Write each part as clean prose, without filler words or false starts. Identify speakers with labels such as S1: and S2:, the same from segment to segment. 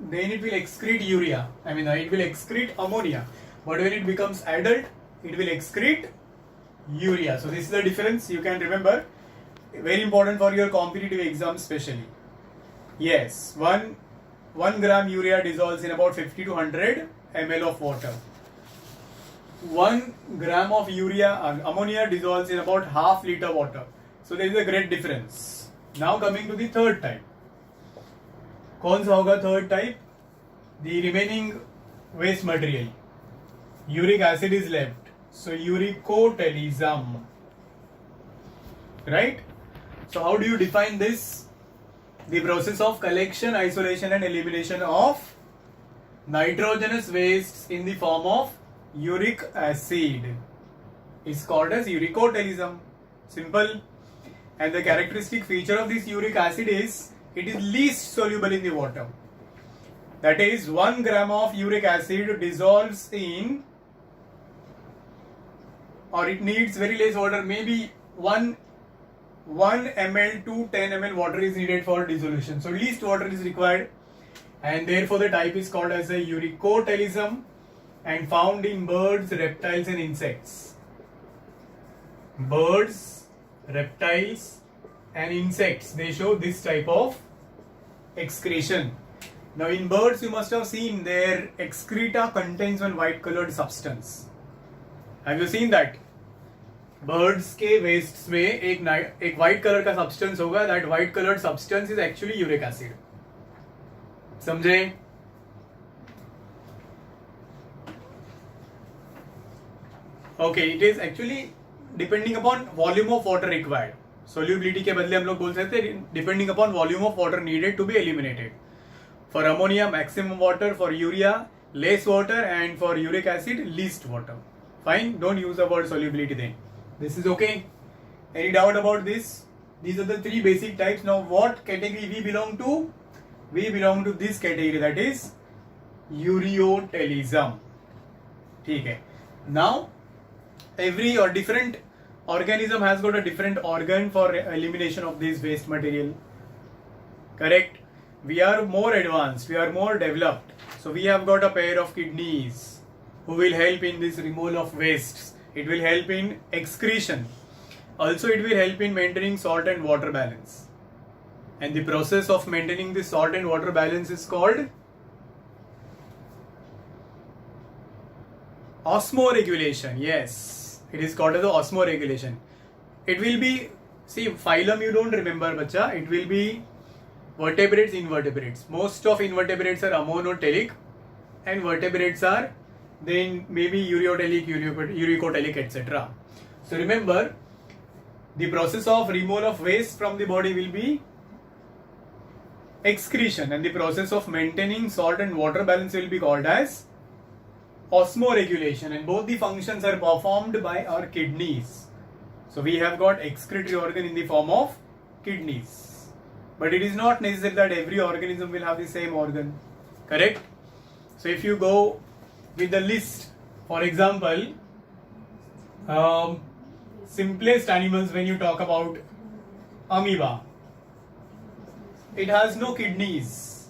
S1: then it will excrete urea. It will excrete ammonia. But when it becomes adult, it will excrete urea. So this is the difference you can remember. Very important for your competitive exam especially. Yes, 1 gram urea dissolves in about 50 to 100 ml of water. 1 gram of ammonia dissolves in about half liter water. So there is a great difference. Now coming to the third type. कौन सा होगा third type? The remaining waste material. Uric acid is left. So uricotelism. Right? So how do you define this? The process of collection, isolation and elimination of nitrogenous wastes in the form of uric acid is called as uricotelism. Simple. And the characteristic feature of this uric acid is it is least soluble in the water. That is, 1 gram of uric acid dissolves in, or it needs very less water, maybe 1 ml to 10 ml water is needed for dissolution. So least water is required, and therefore the type is called as a uricotelism and found in birds, reptiles and insects. Birds, reptiles and insects, they show this type of excretion. Now in birds you must have seen their excreta contains one white colored substance. Have you seen that? Birds के wastes में एक white color का substance होगा. That white colored substance is actually uric acid. समझे? Okay, it is actually depending upon volume of water required. Solubility के बदले हम लोग बोल सकते हैं depending upon volume of water needed to be eliminated. For ammonia, maximum water. For urea, less water. And for uric acid, least water. Fine, don't use the word solubility then. This is okay. Any doubt about this? These are the 3 basic types. Now what category we belong to? We belong to this category, that is ureotelism. ठीक है. Now every or different organism has got a different organ for elimination of this waste material. Correct? We are more advanced, we are more developed. So we have got a pair of kidneys who will help in this removal of wastes. It will help in excretion. Also it will help in maintaining salt and water balance. And the process of maintaining the salt and water balance is called osmoregulation. Yes, it is called as the osmoregulation. It will be, see, phylum you don't remember, bacha. It will be vertebrates, invertebrates. Most of invertebrates are ammonotelic and vertebrates are then maybe ureotelic, uricotelic, etc. So remember, the process of removal of waste from the body will be excretion, and the process of maintaining salt and water balance will be called as osmoregulation, and both the functions are performed by our kidneys. So we have got excretory organ in the form of kidneys, but it is not necessary that every organism will have the same organ. Correct? So if you go with the list, for example, simplest animals, when you talk about amoeba, it has no kidneys.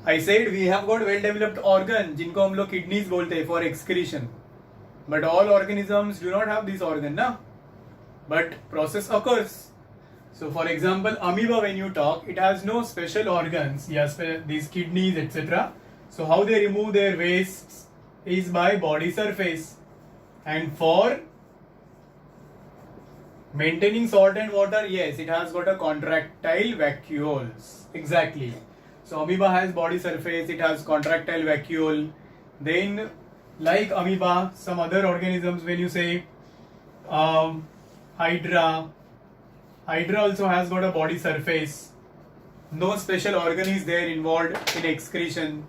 S1: I said we have got well developed organ जिनको हम लोग kidneys बोलते हैं for excretion, but all organisms do not have this organ, na? But process occurs. So for example, amoeba, when you talk, it has no special organs, yes, these kidneys, etc. So how they remove their wastes is by body surface, and for maintaining salt and water, yes, it has got a contractile vacuoles. Exactly. So amoeba has body surface, it has contractile vacuole. Then like amoeba, some other organisms, when you say Hydra also has got a body surface. No special organ is there involved in excretion.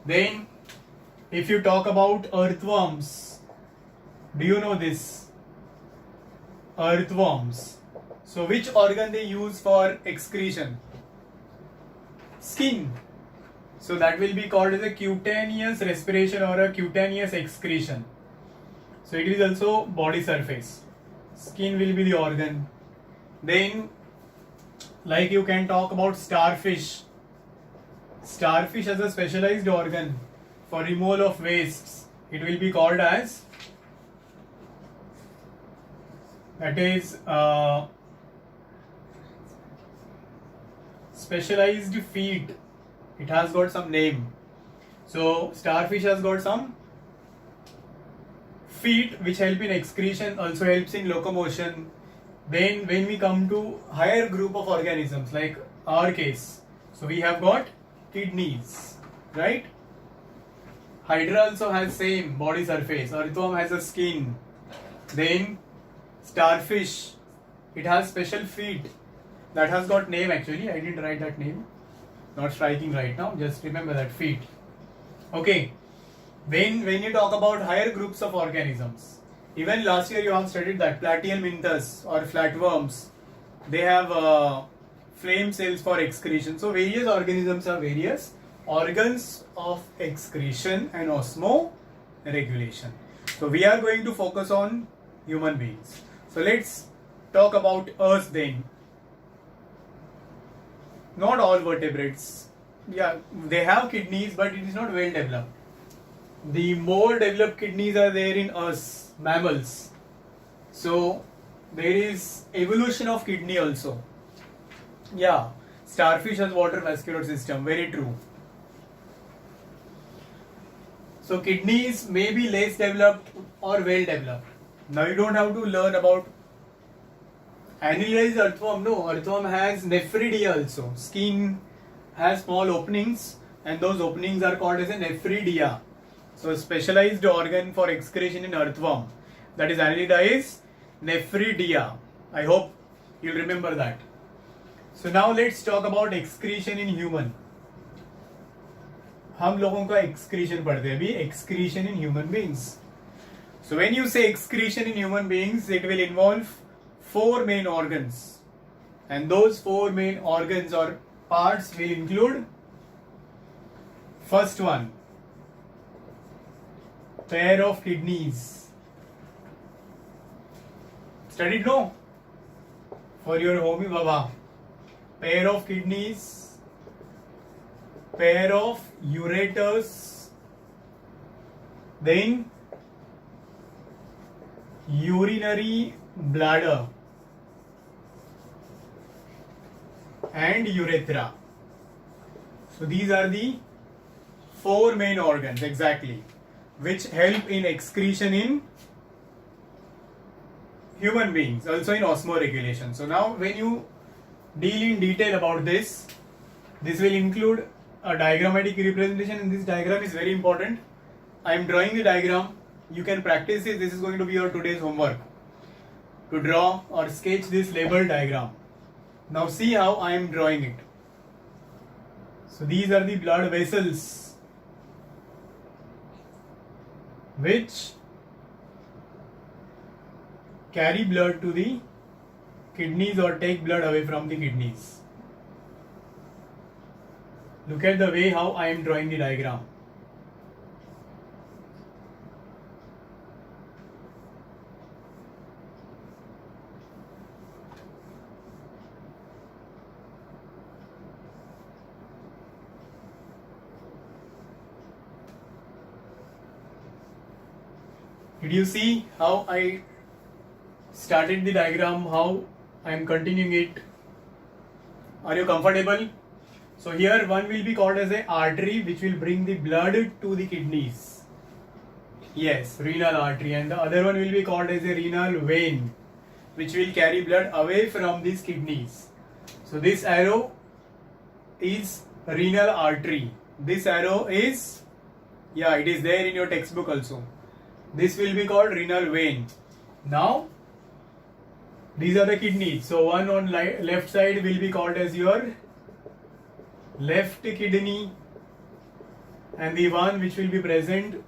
S1: Then if you talk about earthworms, do you know this? Earthworms. So which organ they use for excretion? Skin. So that will be called as a cutaneous respiration or a cutaneous excretion. So it is also body surface. Skin will be the organ. Then like you can talk about starfish. starfish has a specialized organ for removal of wastes. It will be called as, that is specialized feet. It has got some name. So starfish has got some feet which help in excretion, also helps in locomotion. Then when we come to higher group of organisms like our case, so we have got kidneys, right? Hydra also has same body surface. Earthworm has a skin. Then starfish, it has special feet. That has got name actually. I didn't write that name. Not striking right now. Just remember that feet. Okay. When you talk about higher groups of organisms, even last year you have studied that platyhelminthes or flatworms, they have flame cells for excretion. So various organisms have various organs of excretion and osmoregulation. So we are going to focus on human beings. So let's talk about us then. Not all vertebrates. Yeah, they have kidneys, but it is not well developed. The more developed kidneys are there in us, mammals. So there is evolution of kidney also. Yeah, starfish has water vascular system, very true. So kidneys may be less developed or well developed. Now you don't have to learn about annelized earthworm. No, earthworm has nephridia also. Skin has small openings and those openings are called as a nephridia. So a specialized organ for excretion in earthworm, that is annelida, is nephridia. I hope you'll remember that. So now let's talk about excretion in human. हम लोगों का excretion पढ़ते हैं अभी, excretion in human beings. So when you say excretion in human beings, it will involve 4 main organs, and those 4 main organs or parts will include, first one, pair of kidneys. Studied no? For your homie baba. Pair of kidneys, pair of ureters, then urinary bladder and urethra. So these are the 4 main organs exactly, which help in excretion in human beings, also in osmoregulation. So now when you deal in detail about this, this will include a diagrammatic representation, and this diagram is very important. I am drawing the diagram. You can practice this. This is going to be your today's homework, to draw or sketch this label diagram. Now see how I am drawing it. So these are the blood vessels which carry blood to the kidneys or take blood away from the kidneys. Look at the way how I am drawing the diagram. Did you see how I started the diagram, how I am continuing it? Are you comfortable? So here one will be called as a artery which will bring the blood to the kidneys. Yes, renal artery, and the other one will be called as a renal vein which will carry blood away from these kidneys. So this arrow is renal artery. This arrow is, yeah, it is there in your textbook also. This will be called renal vein. Now these are the kidneys. So one on left side will be called as your left kidney, and the one which will be present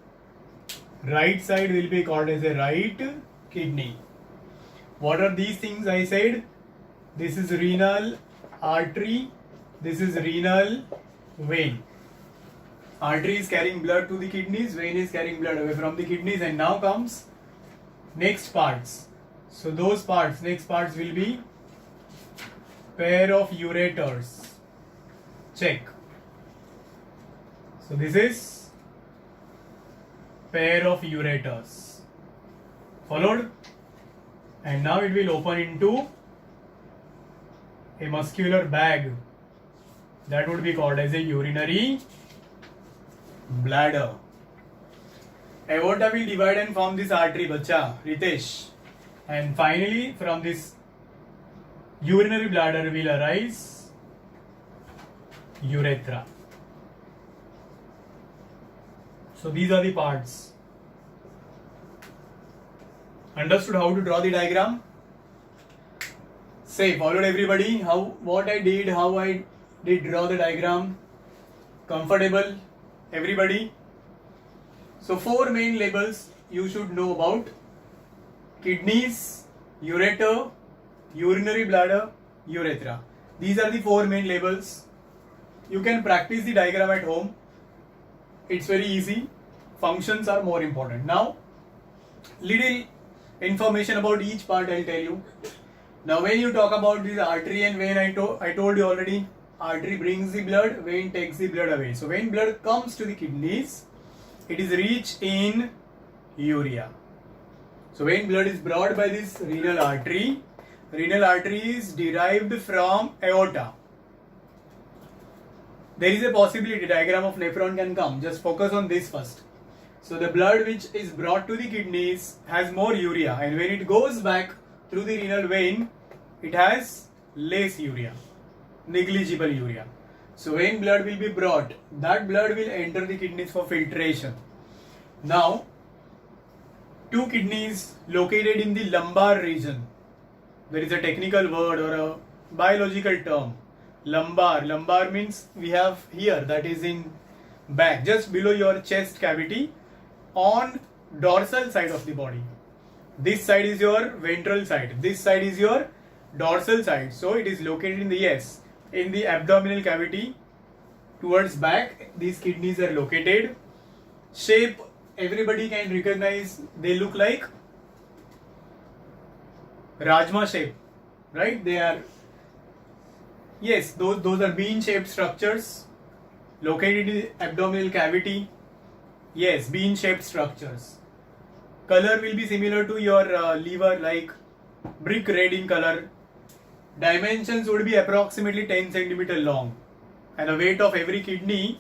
S1: right side will be called as a right kidney. What are these things I said? This is renal artery, this is renal vein. Artery is carrying blood to the kidneys, vein is carrying blood away from the kidneys, and now comes next parts. So those parts, next parts will be pair of ureters. Check. So this is pair of ureters. Followed? And now it will open into a muscular bag that would be called as a urinary bladder. Aorta will divide and form this artery, bacha, Ritesh. And finally, from this urinary bladder will arise urethra. So these are the parts. Understood how to draw the diagram? Say, followed everybody? How I did draw the diagram? Comfortable? Everybody? So 4 main labels you should know about: kidneys, ureter, urinary bladder, urethra. These are the 4 main labels. You can practice the diagram at home. It's very easy. Functions are more important. Now, little information about each part I'll tell you. Now, when you talk about this artery and vein, I told you already, artery brings the blood, vein takes the blood away. So, when blood comes to the kidneys, it is rich in urea. So, when blood is brought by this renal artery is derived from aorta. There is a possibility diagram of nephron can come. Just focus on this first. So the blood which is brought to the kidneys has more urea, and when it goes back through the renal vein, it has less urea, negligible urea. So when blood will be brought, that blood will enter the kidneys for filtration. Now, 2 kidneys located in the lumbar region. There is a technical word or a biological term. Lumbar means we have here, that is in back, just below your chest cavity, on dorsal side of the body. This side is your ventral side. This side is your dorsal side. So it is located in the abdominal cavity towards back. These kidneys are located. Shape, everybody can recognize. They look like Rajma shape, right? They are, yes, those are bean shaped structures located in the abdominal cavity. Yes, bean shaped structures. Color will be similar to your liver, like brick red in color. Dimensions would be approximately 10 centimeter long, and the weight of every kidney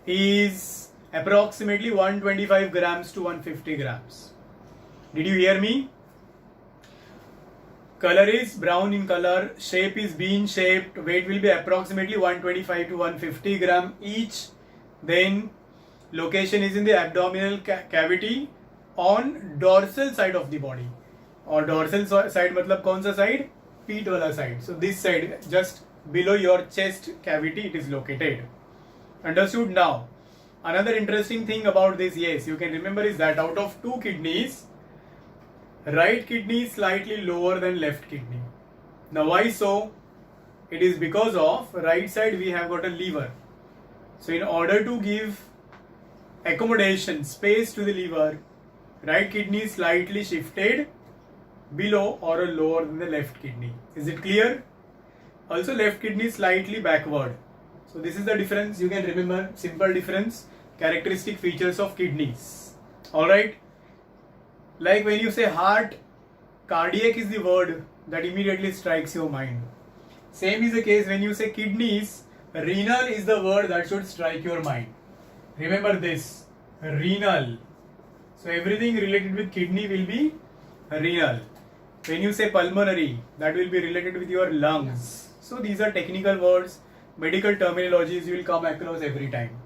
S1: is approximately 125 grams to 150 grams. Did you hear me? Color is brown in color, shape is bean shaped, weight will be approximately 125 to 150 gram each. Then location is in the abdominal cavity on dorsal side of the body. Or dorsal side matlab kaun sa side? Feet wala side. So this side, just below your chest cavity, it is located. Understood now? Another interesting thing about this, yes, you can remember, is that out of 2 kidneys, right kidney is slightly lower than left kidney. Now why so? It is because of right side we have got a liver. So in order to give accommodation, space to the liver, right kidney is slightly shifted below or lower than the left kidney. Is it clear? Also left kidney is slightly backward. So this is the difference. You can remember, simple difference, characteristic features of kidneys. Alright. Like when you say heart, cardiac is the word that immediately strikes your mind. Same is the case when you say kidneys, renal is the word that should strike your mind. Remember this, renal. So everything related with kidney will be renal. When you say pulmonary, that will be related with your lungs. So these are technical words, medical terminologies you will come across every time.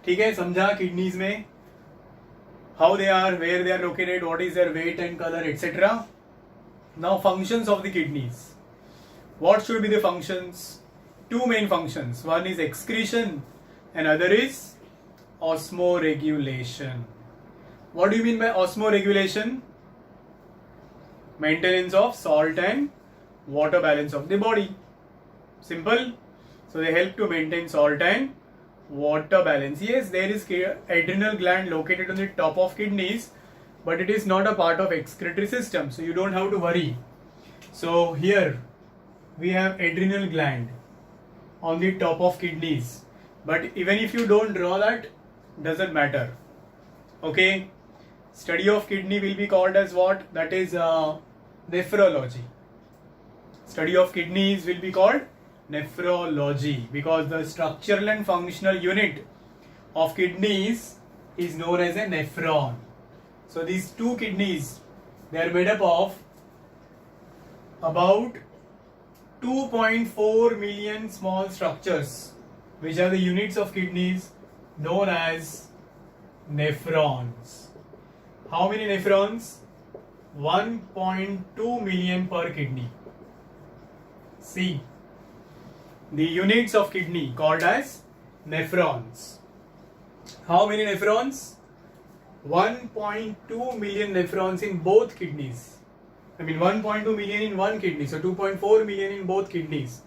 S1: ठीक है, समझा kidneys में how they are, where they are located, what is their weight and color, etc. Now functions of the kidneys. What should be the functions? 2 main functions. One is excretion and other is osmoregulation. What do you mean by osmoregulation? Maintenance of salt and water balance of the body. Simple. So they help to maintain salt and water balance. Yes, there is adrenal gland located on the top of kidneys, but it is not a part of excretory system, so you don't have to worry. So here we have adrenal gland on the top of kidneys. But even if you don't draw that, doesn't matter. Okay. Study of kidney will be called as what? That is nephrology. Study of kidneys will be called nephrology, because the structural and functional unit of kidneys is known as a nephron. So these two kidneys, they are made up of about 2.4 million small structures, which are the units of kidneys known as nephrons. How many nephrons? 1.2 million per kidney. See, the units of kidney called as nephrons. How many nephrons? 1.2 million nephrons in both kidneys. 1.2 million in one kidney, so 2.4 million in both kidneys.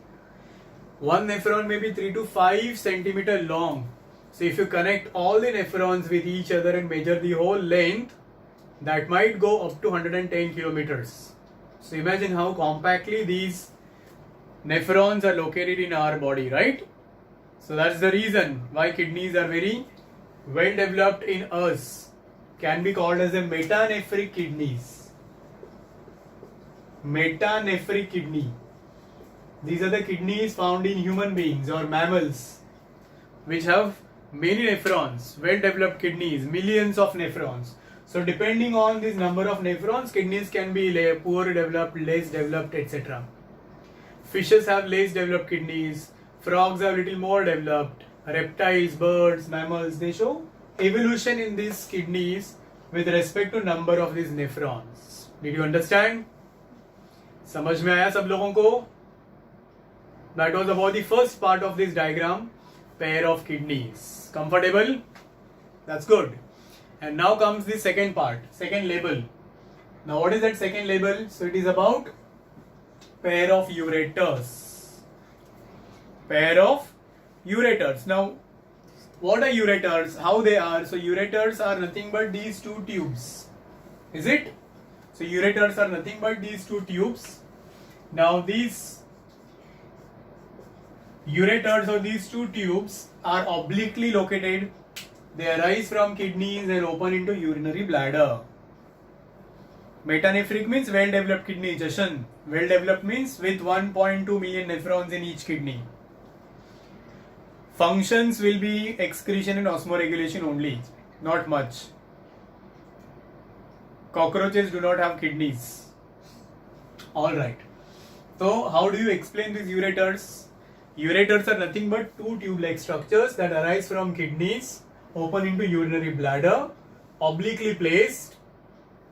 S1: One nephron may be 3 to 5 centimeter long. So if you connect all the nephrons with each other and measure the whole length, that might go up to 110 kilometers. So imagine how compactly these nephrons are located in our body, right? So that's the reason why kidneys are very well developed in us. Can be called as a metanephric kidneys. Metanephric kidney. These are the kidneys found in human beings or mammals, which have many nephrons, well developed kidneys, millions of nephrons. So depending on this number of nephrons, kidneys can be poor developed, less developed, etc. Fishes have less developed kidneys, frogs have little more developed, reptiles, birds, mammals, they show evolution in these kidneys with respect to number of these nephrons. Did you understand? समझ में आया सब लोगों को? That was about the first part of this diagram, pair of kidneys. Comfortable? That's good. And now comes the second part, second label. Now what is that second label? So it is about pair of ureters. Pair of ureters. Now what are ureters? How they are? So ureters are nothing but these two tubes. Is it? So ureters are nothing but these two tubes. Now these ureters or these two tubes are obliquely located. They arise from kidneys and open into urinary bladder. Metanephric means well developed kidney. Jashan, well developed means with 1.2 million nephrons in each kidney. Functions will be excretion and osmoregulation only, not much. Cockroaches do not have kidneys. Alright. So how do you explain these ureters? Ureters are nothing but two tube-like structures that arise from kidneys, open into urinary bladder, obliquely placed,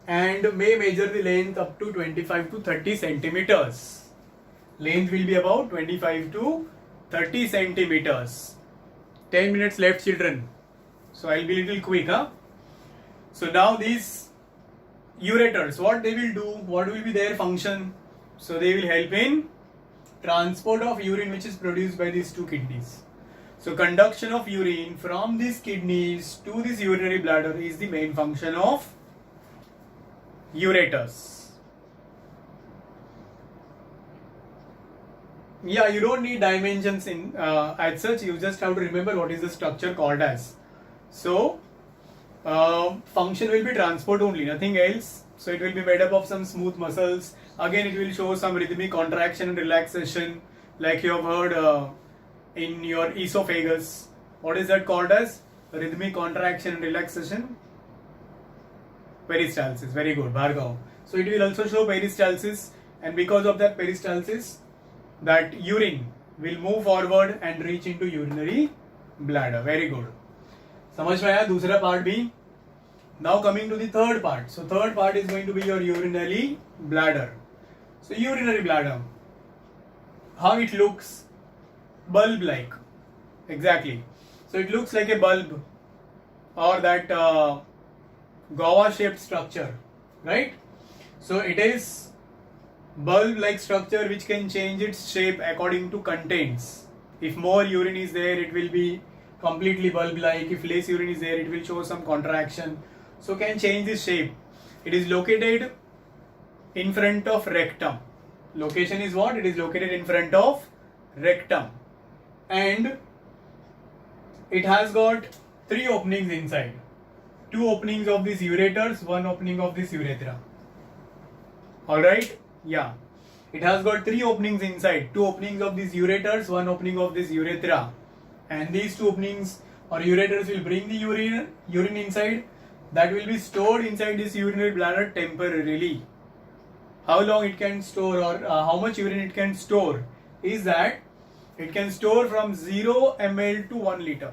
S1: and may measure the length up to 25 to 30 centimeters. Length will be about 25 to 30 centimeters. 10 minutes left, children. So I'll be a little quick, huh? So now these ureters, what they will do, what will be their function? So they will help in transport of urine which is produced by these two kidneys. So conduction of urine from these kidneys to this urinary bladder is the main function of ureters. Yeah, you don't need dimensions in as such, you just have to remember what is the structure called as. So function will be transport only, nothing else. So it will be made up of some smooth muscles. Again, it will show some rhythmic contraction and relaxation, like you have heard in your esophagus. What is that called as? Rhythmic contraction and relaxation? Peristalsis. Very good, Bhargav. So it will also show peristalsis, and because of that peristalsis, that urine will move forward and reach into urinary bladder. Very good. समझ में आया दूसरा part भी? Now coming to the third part. So third part is going to be your urinary bladder. So urinary bladder, how it looks? Bulb-like. Exactly. So it looks like a bulb or that guava-shaped structure, right? So it is bulb-like structure which can change its shape according to contents. If more urine is there, it will be completely bulb-like. If less urine is there, it will show some contraction. So can change the shape. It is located in front of rectum. Location is what? It is located in front of rectum. And it has got 3 openings inside. 2 openings of these ureters, 1 opening of this urethra. Alright? Yeah. It has got 3 openings inside. 2 openings of these ureters, 1 opening of this urethra. And these 2 openings or ureters will bring the urine inside. That will be stored inside this urinary bladder temporarily. How long it can store or how much urine it can store is that it can store from 0 ml to 1 liter.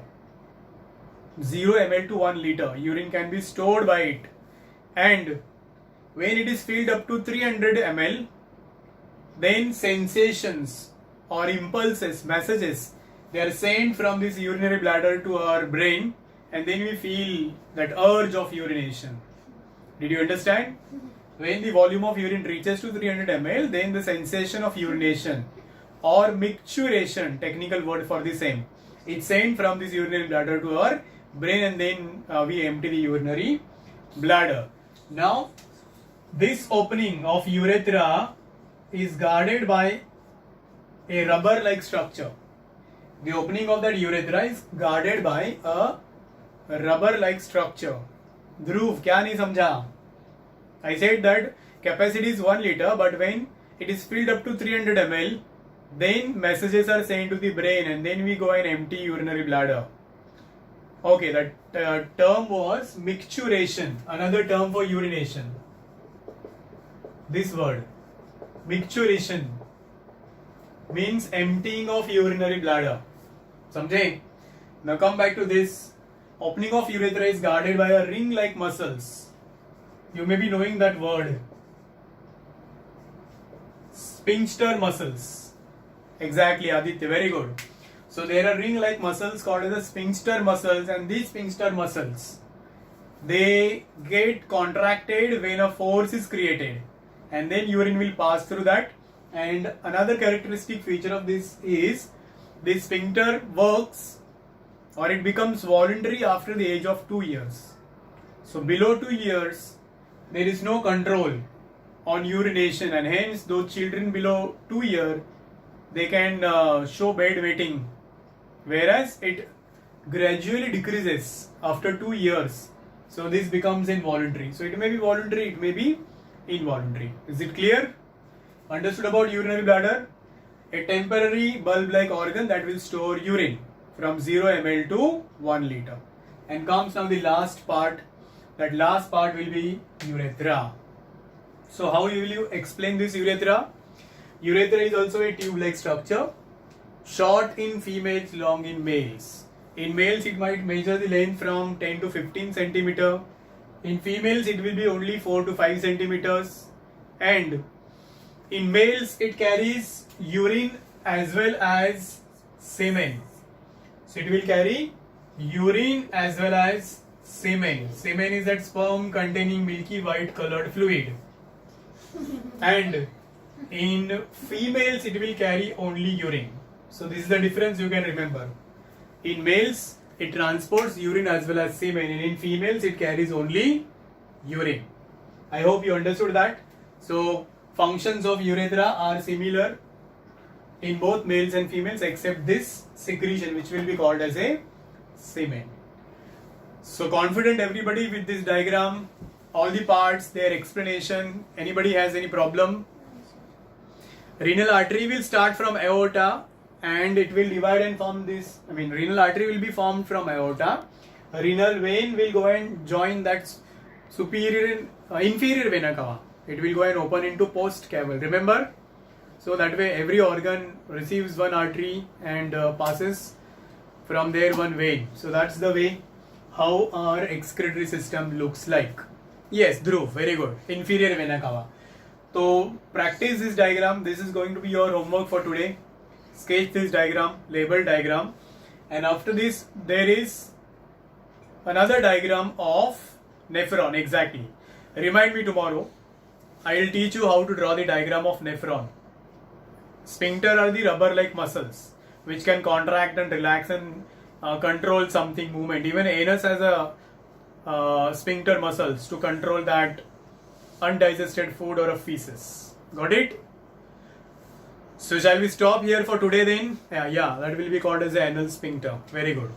S1: 0 ml to 1 liter urine can be stored by it, and when it is filled up to 300 ml, then sensations or impulses, messages, they are sent from this urinary bladder to our brain, and then we feel that urge of urination. Did you understand? When the volume of urine reaches to 300 ml, then the sensation of urination or micturition, technical word for the same, it's sent from this urinary bladder to our brain, and then we empty the urinary bladder. Now, this opening of urethra is guarded by a rubber-like structure. The opening of that urethra is guarded by a rubber-like structure. Dhruv, क्या नहीं समझा? I said that capacity is 1 liter, but when it is filled up to 300 ml, then messages are sent to the brain, and then we go and empty urinary bladder. Okay, that term was micturition, another term for urination. This word, micturition, means emptying of urinary bladder. Samjhe? Now come back to this. Opening of urethra is guarded by a ring-like muscles. You may be knowing that word. Sphincter muscles. Exactly, Aditya, very good. So there are ring-like muscles called as the sphincter muscles, and these sphincter muscles, they get contracted when a force is created, and then urine will pass through that. And another characteristic feature of this is this sphincter works, or it becomes voluntary after the age of 2 years. So below 2 years, there is no control on urination, and hence those children below 2 years, they can show bedwetting, whereas it gradually decreases after 2 years. So this becomes involuntary. So it may be voluntary, it may be involuntary. Is it clear? Understood about urinary bladder? A temporary bulb-like organ that will store urine from 0 ml to 1 liter. And comes now the last part. That last part will be urethra. So how will you explain this urethra? Urethra is also a tube-like structure, short in females, long in males. In males, it might measure the length from 10 to 15 centimeter. In females, it will be only 4 to 5 centimeters. And in males, it carries urine as well as semen. So it will carry urine as well as semen. Semen is that sperm containing milky white colored fluid. And in females, it will carry only urine. So this is the difference you can remember. In males, it transports urine as well as semen, and in females, it carries only urine. I hope you understood that. So functions of urethra are similar in both males and females, except this secretion, which will be called as a semen. So confident everybody with this diagram, all the parts, their explanation. Anybody has any problem? Renal artery will start from aorta, and it will divide and form this. Renal artery will be formed from aorta. A renal vein will go and join that inferior vena cava. It will go and open into post caval. Remember? So that way every organ receives one artery and passes from there one vein. So that's the way how our excretory system looks like. Yes, Dhruv, very good. Inferior vena cava. So practice this diagram. This is going to be your homework for today. Sketch this diagram, label diagram, and after this there is another diagram of nephron. Exactly. Remind me tomorrow. I will teach you how to draw the diagram of nephron. Sphincter are the rubber-like muscles which can contract and relax and control something movement. Even anus has a sphincter muscles to control that undigested food or a feces. Got it? So shall we stop here for today then? Yeah, that will be called as the anal sphincter. Very good.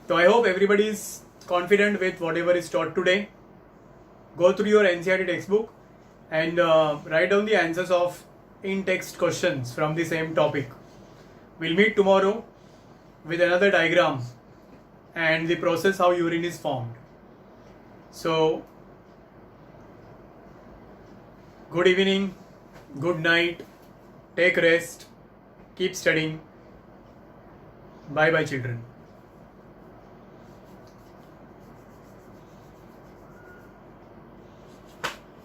S1: So I hope everybody is confident with whatever is taught today. Go through your NCERT textbook and write down the answers of in-text questions from the same topic. We'll meet tomorrow with another diagram and the process how urine is formed. So, good evening, good night, take rest, keep studying. Bye bye children.